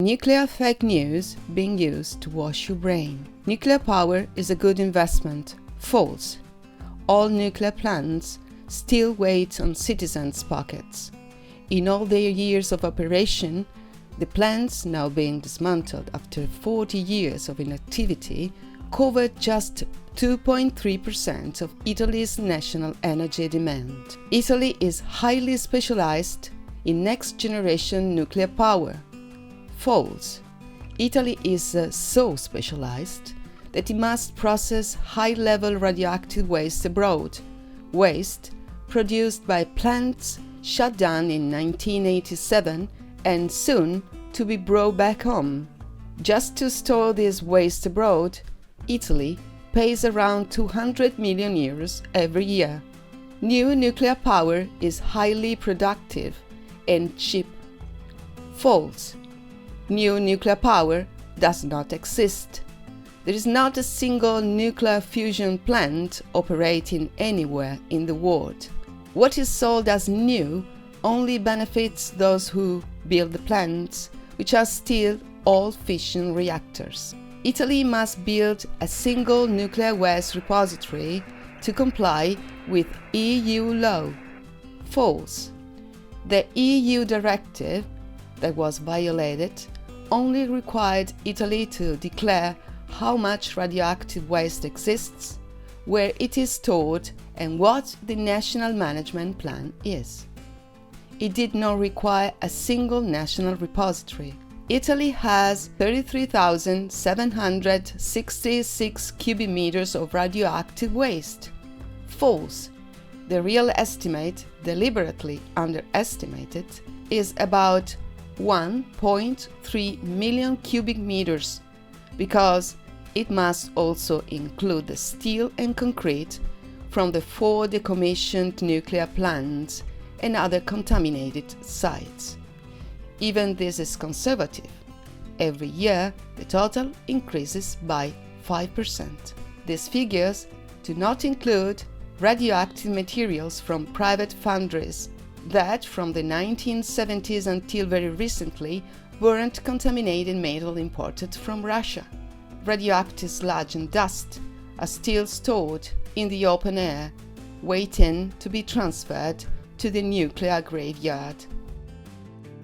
Nuclear fake news being used to wash your brain. Nuclear power is a good investment. False. All nuclear plants still wait on citizens' pockets. In all their years of operation, the plants, now being dismantled after 40 years of inactivity, covered just 2.3% of Italy's national energy demand. Italy is highly specialized in next-generation nuclear power. False. Italy is so specialized that it must process high-level radioactive waste abroad, waste produced by plants shut down in 1987 and soon to be brought back home. Just to store this waste abroad, Italy pays around 200 million euros every year. New nuclear power is highly productive and cheap. False. New nuclear power does not exist. There is not a single nuclear fusion plant operating anywhere in the world. What is sold as new only benefits those who build the plants, which are still all fission reactors. Italy must build a single nuclear waste repository to comply with EU law. False. The EU directive that was violated only required Italy to declare how much radioactive waste exists, where it is stored, and what the national management plan is. It did not require a single national repository. Italy has 33,766 cubic meters of radioactive waste. False. The real estimate, deliberately underestimated, is about 1.3 million cubic meters, because it must also include the steel and concrete from the 4 decommissioned nuclear plants and other contaminated sites. Even this is conservative. Every year, the total increases by 5%. These figures do not include radioactive materials from private foundries that, from the 1970s until very recently, weren't contaminated metal imported from Russia. Radioactive sludge and dust are still stored in the open air, waiting to be transferred to the nuclear graveyard.